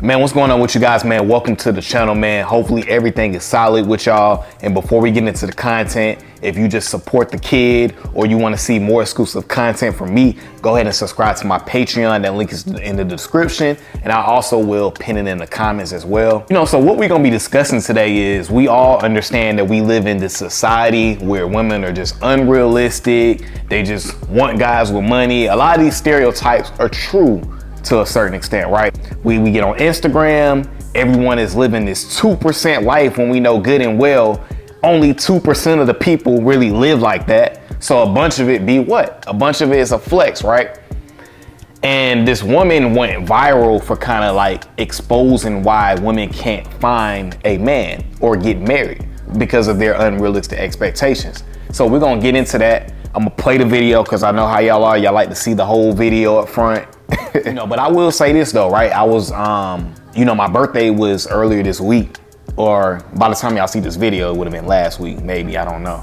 Man, what's going on with you guys, man? Welcome to the channel, man. Hopefully everything is solid with y'all. And before we get into the content, if you just support the kid or you want to see more exclusive content from me, go ahead and subscribe to my Patreon. That link is in the description. And I also will pin it in the comments as well. So what we're going to be discussing today is we all understand that we live in this society where women are just unrealistic. They just want guys with money. A lot of these stereotypes are true to a certain extent, right? We get on Instagram, everyone is living this 2% life when we know good and well only 2% of the people really live like that. So a bunch of it be what? A bunch of it is a flex, right? And this woman went viral for kind of like exposing why women can't find a man or get married because of their unrealistic expectations. So we're gonna get into that. I'm gonna play the video because I know how y'all are. Y'all like to see the whole video up front. But I will say this though, right? I was, my birthday was earlier this week, or by the time y'all see this video, it would have been last week, maybe, I don't know.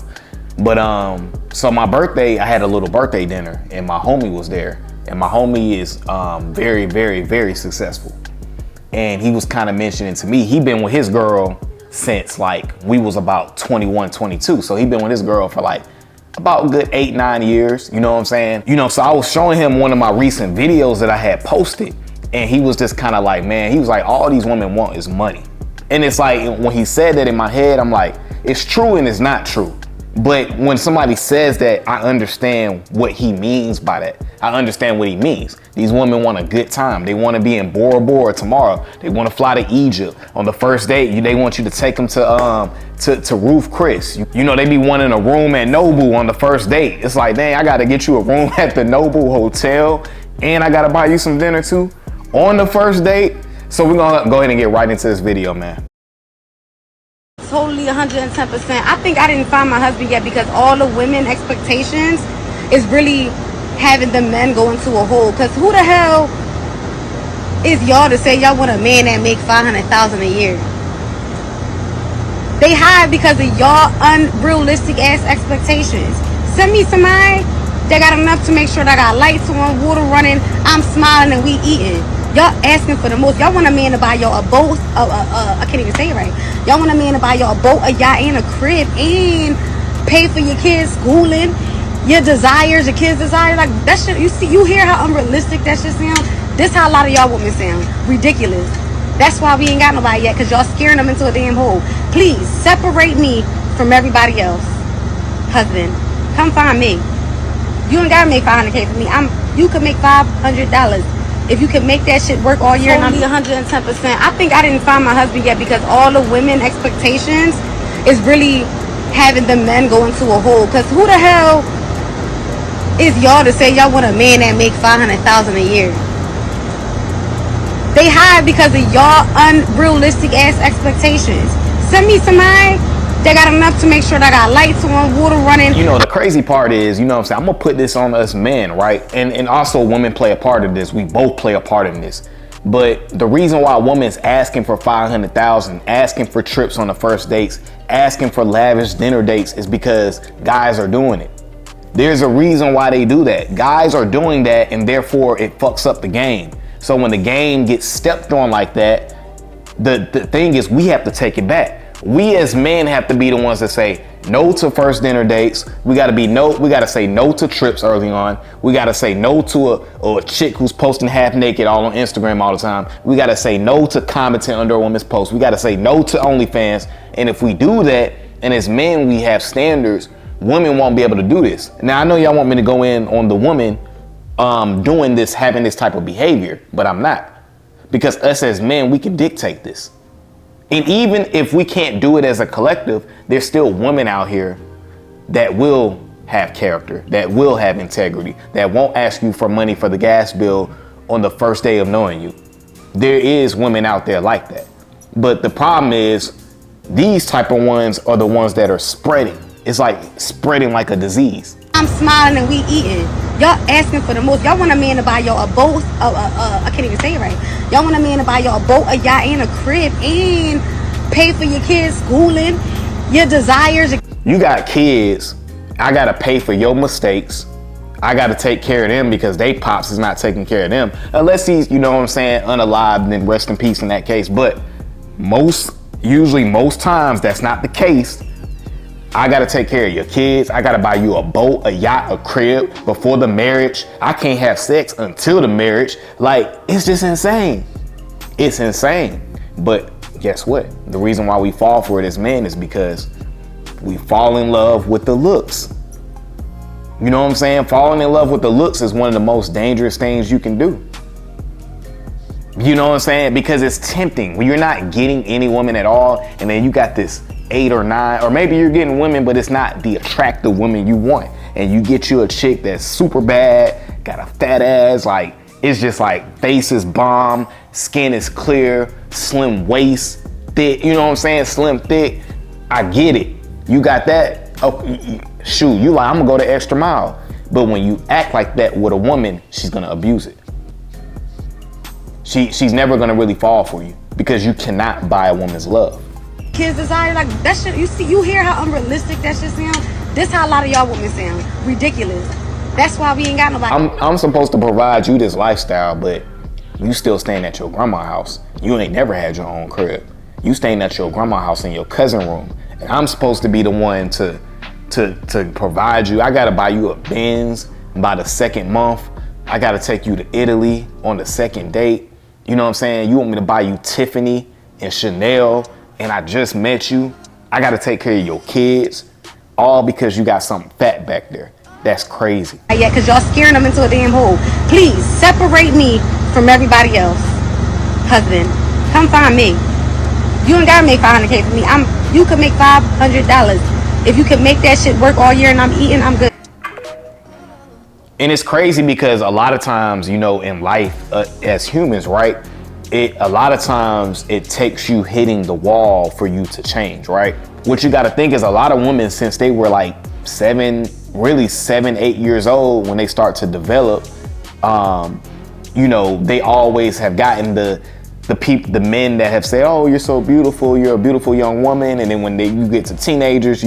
But so my birthday, I had a little birthday dinner and my homie was there. And my homie is very, very, very successful. And he was kind of mentioning to me, he been with his girl since like we was about 21, 22. So he been with his girl for like about a good 8-9 years, you know what I'm saying? So I was showing him one of my recent videos that I had posted, and he was just kind of like, man, he was like, all these women want is money. And it's like, when he said that in my head, I'm like, it's true and it's not true. But when somebody says that, I understand what he means by that. I understand what he means. These women want a good time. They want to be in Bora Bora tomorrow. They want to fly to Egypt. On the first date, they want you to take them to Roof Chris. They be wanting a room at Nobu on the first date. It's like, dang, I got to get you a room at the Nobu Hotel, and I got to buy you some dinner too on the first date. So we're going to go ahead and get right into this video, man. Totally 110%. I think I didn't find my husband yet because all the women expectations is really having the men go into a hole. Because who the hell is y'all to say y'all want a man that make $500,000 a year? They hide because of y'all unrealistic ass expectations. Send me somebody that got enough to make sure that I got lights on, water running, I'm smiling, and we eating. Y'all asking for the most. Y'all want a man to buy y'all a boat. I can't even say it right. Y'all want a man to buy y'all a boat, a yacht, and a crib, and pay for your kids' schooling, your desires, your kids' desires. Like that shit. You hear how unrealistic that shit sounds? This how a lot of y'all women sound. Ridiculous. That's why we ain't got nobody yet, because y'all scaring them into a damn hole. Please separate me from everybody else. Husband, come find me. You ain't gotta make $500K for me. You could make $500. If you can make that shit work all year, totally 110%. I think I didn't find my husband yet because all the women expectations is really having the men go into a hole. Because who the hell is y'all to say y'all want a man that make $500,000 a year? They hide because of y'all unrealistic ass expectations. Send me somebody that got enough to make sure that I got lights on, water running. The crazy part is, I'm gonna put this on us men, right? And also women play a part of this. We both play a part in this. But the reason why a woman's asking for $500,000, asking for trips on the first dates, asking for lavish dinner dates is because guys are doing it. There's a reason why they do that. Guys are doing that, and therefore it fucks up the game. So when the game gets stepped on like that, the thing is we have to take it back. We as men have to be the ones that say no to first dinner dates. We gotta say no to trips early on. We gotta say no to a chick who's posting half naked all on Instagram all the time. We gotta say no to commenting under a woman's post. We gotta say no to OnlyFans. And if we do that, and as men we have standards, women won't be able to do this. Now I know y'all want me to go in on the woman doing this, having this type of behavior, but I'm not. Because us as men, we can dictate this. And even if we can't do it as a collective, there's still women out here that will have character, that will have integrity, that won't ask you for money for the gas bill on the first day of knowing you. There is women out there like that. But the problem is these type of ones are the ones that are spreading. It's like spreading like a disease. I'm smiling and we eating. Y'all asking for the most. Y'all want a man to buy y'all a boat. I can't even say it right. Y'all want a man to buy y'all a boat, a yacht, and a crib, and pay for your kids' schooling, your desires. You got kids. I gotta pay for your mistakes. I gotta take care of them because they pops is not taking care of them. Unless he's, you know what I'm saying, unalived, then rest in peace in that case. But usually most times that's not the case. I gotta take care of your kids. I gotta buy you a boat, a yacht, a crib before the marriage. I can't have sex until the marriage. Like, it's just insane. It's insane. But guess what? The reason why we fall for it as men is because we fall in love with the looks. You know what I'm saying? Falling in love with the looks is one of the most dangerous things you can do. You know what I'm saying? Because it's tempting when you're not getting any woman at all, and then you got this 8 or 9, or maybe you're getting women, but it's not the attractive woman you want. And you get you a chick that's super bad, got a fat ass, like, it's just like face is bomb, skin is clear, slim waist, thick, you know what I'm saying? Slim, thick. I get it. You got that? Oh, shoot, you like, I'm gonna go the extra mile. But when you act like that with a woman, she's gonna abuse it. She's never gonna really fall for you because you cannot buy a woman's love. Kids desire, like, that shit, you hear how unrealistic that shit sound? This how a lot of y'all women sound. Ridiculous. That's why we ain't got nobody. I'm supposed to provide you this lifestyle, but you still staying at your grandma's house. You ain't never had your own crib. You staying at your grandma's house in your cousin room. And I'm supposed to be the one to provide you. I gotta buy you a Benz by the second month. I gotta take you to Italy on the second date. You know what I'm saying? You want me to buy you Tiffany and Chanel, and I just met you. I gotta take care of your kids, all because you got something fat back there. That's crazy. Yeah, because y'all scaring them into a damn hole. Please, separate me from everybody else. Husband, come find me. You ain't gotta make $500K for me. You could make $500. If you could make that shit work all year and I'm eating, I'm good. And it's crazy because a lot of times, you know, in life, as humans, right? A lot of times it takes you hitting the wall for you to change, right? What you gotta think is a lot of women, since they were like 7, 8 years old, when they start to develop, you know, they always have gotten the men that have said, oh, you're so beautiful, you're a beautiful young woman. And then when you get to teenagers,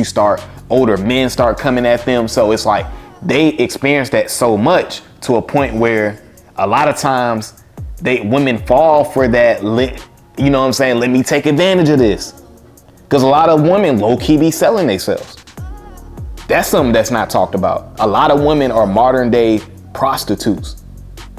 older men start coming at them. So it's like they experience that so much to a point where a lot of times women fall for that, you know what I'm saying? Let me take advantage of this. Because a lot of women low-key be selling themselves. That's something that's not talked about. A lot of women are modern day prostitutes.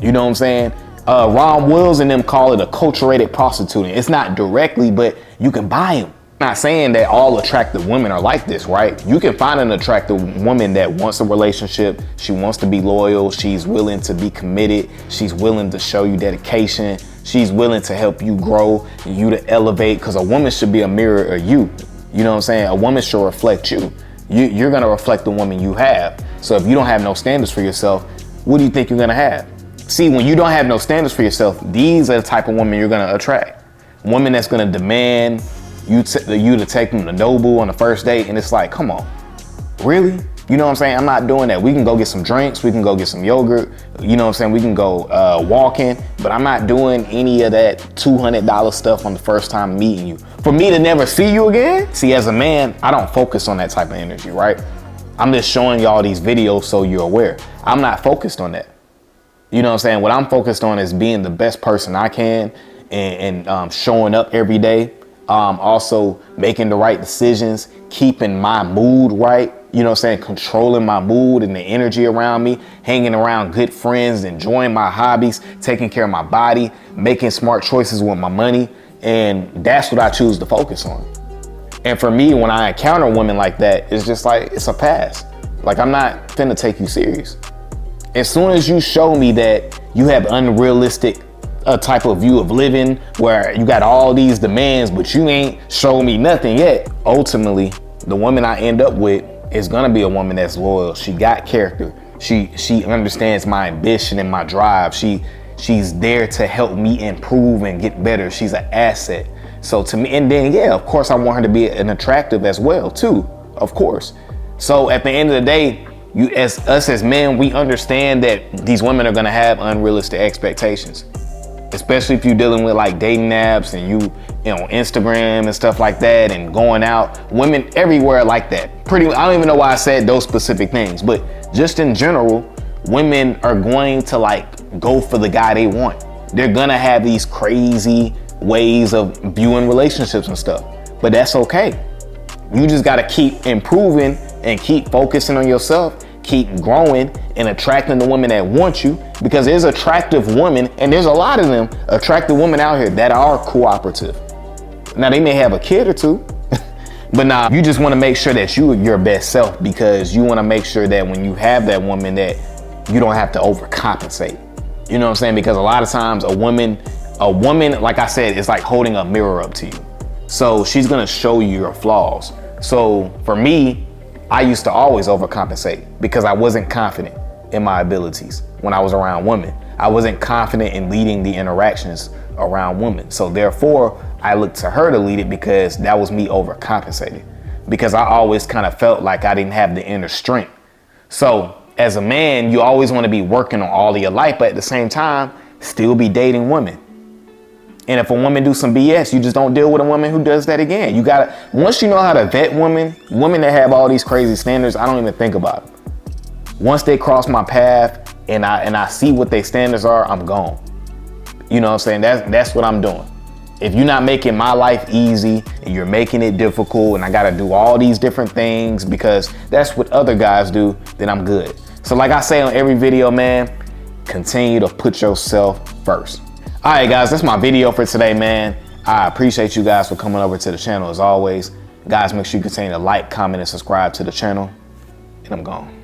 You know what I'm saying? Ron Wills and them call it acculturated prostituting. It's not directly, but you can buy them. I'm not saying that all attractive women are like this, right? You can find an attractive woman that wants a relationship. She wants to be loyal. She's willing to be committed. She's willing to show you dedication. She's willing to help you grow and you to elevate, because a woman should be a mirror of you. You know what I'm saying? A woman should reflect you. You're gonna reflect the woman you have. So if you don't have no standards for yourself, what do you think you're gonna have? See, when you don't have no standards for yourself, these are the type of women you're gonna attract. Women that's gonna demand you to take them to Nobu on the first date, and it's like, come on, really? You know what I'm saying? I'm not doing that. We can go get some drinks, we can go get some yogurt, you know what I'm saying? We can go walking, but I'm not doing any of that $200 stuff on the first time meeting you. For me to never see you again? See, as a man, I don't focus on that type of energy, right? I'm just showing y'all these videos so you're aware. I'm not focused on that. You know what I'm saying? What I'm focused on is being the best person I can and showing up every day. Also making the right decisions, keeping my mood right. You know what I'm saying? Controlling my mood and the energy around me, hanging around good friends, enjoying my hobbies, taking care of my body, making smart choices with my money. And that's what I choose to focus on. And for me, when I encounter women like that, it's just like, it's a pass. Like, I'm not finna take you serious. As soon as you show me that you have unrealistic type of view of living where you got all these demands, but you ain't show me nothing yet, ultimately, the woman I end up with is gonna be a woman that's loyal. She got character. She understands my ambition and my drive. She's there to help me improve and get better. She's an asset. So to me, and then, yeah, of course I want her to be an attractive as well too, of course. So at the end of the day, us as men, we understand that these women are gonna have unrealistic expectations, especially if you're dealing with like dating apps and you know, Instagram and stuff like that and going out. Women everywhere like that. I don't even know why I said those specific things, but just in general, women are going to like go for the guy they want. They're gonna have these crazy ways of viewing relationships and stuff, but that's okay. You just gotta keep improving and keep focusing on yourself, keep growing and attracting the women that want you, because there's attractive women, and there's a lot of them attractive women out here that are cooperative. Now they may have a kid or two, but nah, you just want to make sure that you are your best self, because you want to make sure that when you have that woman that you don't have to overcompensate. You know what I'm saying? Because a lot of times a woman, like I said, is like holding a mirror up to you. So she's gonna show you your flaws. So for me, I used to always overcompensate because I wasn't confident in my abilities when I was around women. I wasn't confident in leading the interactions around women. So therefore, I looked to her to lead it because that was me overcompensating, because I always kind of felt like I didn't have the inner strength. So as a man, you always want to be working on all of your life, but at the same time, still be dating women. And if a woman do some BS, you just don't deal with a woman who does that again. You gotta, once you know how to vet women that have all these crazy standards, I don't even think about it. Once they cross my path and I see what their standards are, I'm gone. You know what I'm saying? That's what I'm doing. If you're not making my life easy and you're making it difficult and I gotta do all these different things because that's what other guys do, then I'm good. So like I say on every video, man, continue to put yourself first. All right, guys, that's my video for today, man. I appreciate you guys for coming over to the channel as always. Guys, make sure you continue to like, comment, and subscribe to the channel. And I'm gone.